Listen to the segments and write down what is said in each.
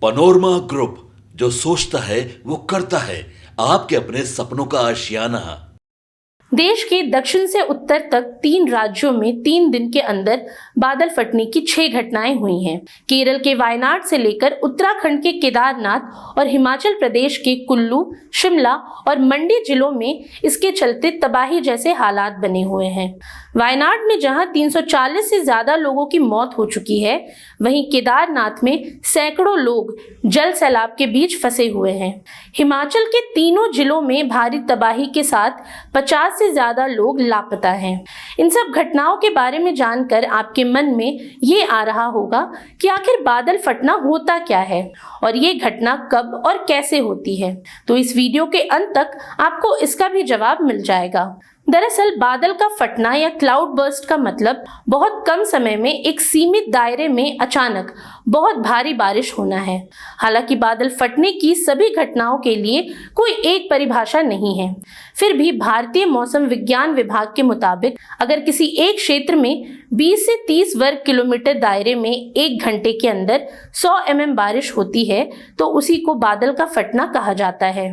Panorama group, जो सोचता है वो करता है। आपके अपने सपनों का आशियाना। देश के दक्षिण से उत्तर तक 3 राज्यों में 3 दिन के अंदर बादल फटने की 6 घटनाएं हुई हैं। केरल के वायनाड से लेकर उत्तराखंड के केदारनाथ और हिमाचल प्रदेश के कुल्लू, शिमला और मंडी जिलों में इसके चलते तबाही जैसे हालात बने हुए हैं। वायनाड में जहां 340 से ज्यादा लोगों की मौत हो चुकी है, वहीं केदारनाथ में सैकड़ों लोग जल सैलाब के बीच फंसे हुए हैं। हिमाचल के तीनों जिलों में भारी तबाही के साथ 50 से ज्यादा लोग लापता हैं। इन सब घटनाओं के बारे में जानकर आपके मन में ये आ रहा होगा कि आखिर बादल फटना होता क्या है और ये घटना कब और कैसे होती है। तो इस वीडियो के अंत तक आपको इसका भी जवाब मिल जाएगा। दरअसल बादल का फटना या क्लाउड बर्स्ट का मतलब बहुत कम समय में एक सीमित दायरे में अचानक बहुत भारी बारिश होना है। हालांकि बादल फटने की सभी घटनाओं के लिए कोई एक परिभाषा नहीं है। फिर भी भारतीय मौसम विज्ञान विभाग के मुताबिक अगर किसी एक क्षेत्र में 20 से 30 वर्ग किलोमीटर दायरे में 1 घंटे के अंदर 100 mm बारिश होती है तो उसी को बादल का फटना कहा जाता है।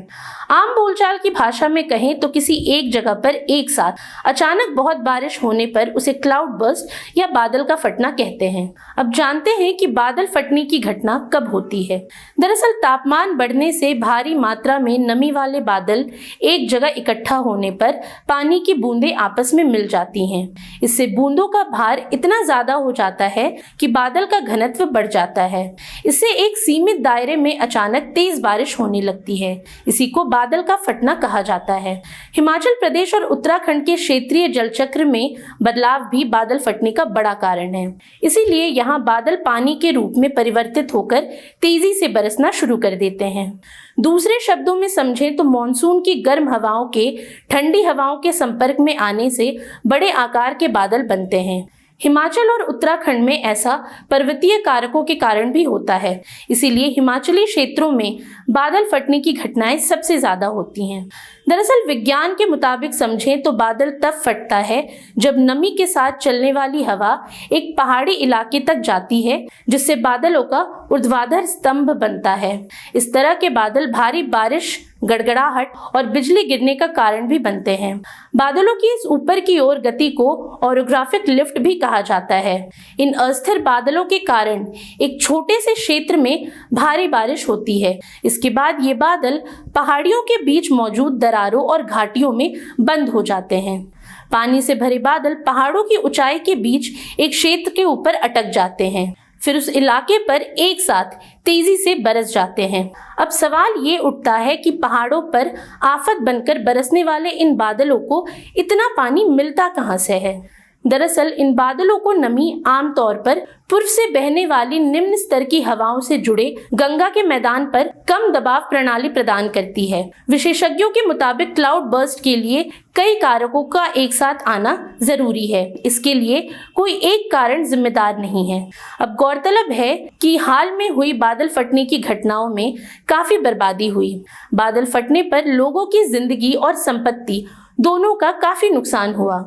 आम बोलचाल की भाषा में कहें तो किसी एक जगह पर एक साथ अचानक बहुत बारिश होने पर उसे क्लाउड बर्स्ट या बादल का फटना कहते हैं। अब जानते हैं कि बादल फटने की घटना कब होती है। दरअसल तापमान बढ़ने से भारी मात्रा में नमी वाले बादल एक जगह इकट्ठा होने पर पानी की बूंदें आपस में मिल जाती हैं। इससे बूंदों का भार इतना ज्यादा हो जाता है कि बादल का घनत्व बढ़ जाता है। इससे एक सीमित दायरे में अचानक तेज बारिश होने लगती है। इसी को बादल का फटना कहा जाता है। हिमाचल प्रदेश और उत्तराखंड के क्षेत्रीय जलचक्र में बदलाव भी बादल फटने का बड़ा कारण है। इसीलिए यहाँ बादल पानी के रूप में परिवर्तित होकर तेजी से बरसना शुरू कर देते हैं। दूसरे शब्दों में समझें तो मॉनसून की गर्म हवाओं के ठंडी हवाओं के संपर्क में आने से बड़े आकार के बादल बनते हैं। हिमाचल और उत्तराखंड में ऐसा पर्वतीय कारकों के कारण भी होता है। इसीलिए हिमाचली क्षेत्रों में बादल फटने की घटनाएं सबसे ज्यादा होती हैं। दरअसल विज्ञान के मुताबिक समझें तो बादल तब फटता है जब नमी के साथ चलने वाली हवा एक पहाड़ी इलाके तक जाती है, जिससे बादलों का ऊर्ध्वाधर स्तंभ बनता है। इस तरह के बादल भारी बारिश, गड़गड़ाहट और बिजली गिरने का कारण भी बनते हैं। बादलों की इस ऊपर की ओर गति को ओरोग्राफिक लिफ्ट भी कहा जाता है। इन अस्थिर बादलों के कारण एक छोटे से क्षेत्र में भारी बारिश होती है। इसके बाद ये बादल पहाड़ियों के बीच मौजूद दरारों और घाटियों में बंद हो जाते हैं। पानी से भरे बादल पहाड़ों की ऊंचाई के बीच एक क्षेत्र के ऊपर अटक जाते हैं, फिर उस इलाके पर एक साथ तेजी से बरस जाते हैं। अब सवाल ये उठता है कि पहाड़ों पर आफत बनकर बरसने वाले इन बादलों को इतना पानी मिलता कहां से है। दरअसल इन बादलों को नमी आमतौर पर पूर्व से बहने वाली निम्न स्तर की हवाओं से जुड़े गंगा के मैदान पर कम दबाव प्रणाली प्रदान करती है। विशेषज्ञों के मुताबिक क्लाउड बर्स्ट के लिए कई कारकों का एक साथ आना जरूरी है। इसके लिए कोई एक कारण जिम्मेदार नहीं है। अब गौरतलब है कि हाल में हुई बादल फटने की घटनाओं में काफी बर्बादी हुई। बादल फटने पर लोगों की जिंदगी और संपत्ति दोनों का काफी नुकसान हुआ।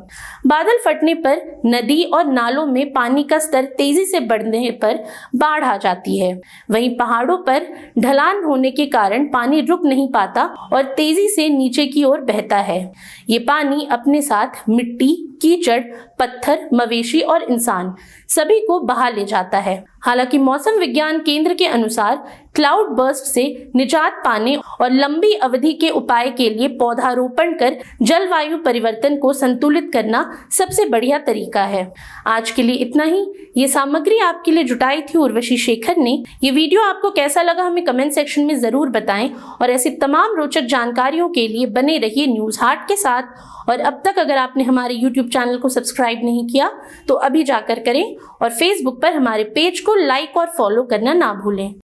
बादल फटने पर नदी और नालों में पानी का स्तर तेजी से बढ़ने पर बाढ़ आ जाती है। वहीं पहाड़ों पर ढलान होने के कारण पानी रुक नहीं पाता और तेजी से नीचे की ओर बहता है। ये पानी अपने साथ मिट्टी, कीचड़, पत्थर, मवेशी और इंसान सभी को बहा ले जाता है। हालांकि मौसम विज्ञान केंद्र के अनुसार क्लाउड बर्स्ट से निजात पाने और लंबी अवधि के उपाय के लिए पौधारोपण कर जलवायु परिवर्तन को संतुलित करना सबसे बढ़िया तरीका है। आज के लिए इतना ही। ये सामग्री आपके लिए जुटाई थी उर्वशी शेखर ने। ये वीडियो आपको कैसा लगा हमें कमेंट सेक्शन में जरूर बताएं और ऐसी तमाम रोचक जानकारियों के लिए बने रहिए न्यूज हाट के साथ। और अब तक अगर आपने हमारे YouTube चैनल को सब्सक्राइब नहीं किया तो अभी जाकर करें और Facebook पर हमारे पेज को लाइक और फॉलो करना ना भूलें।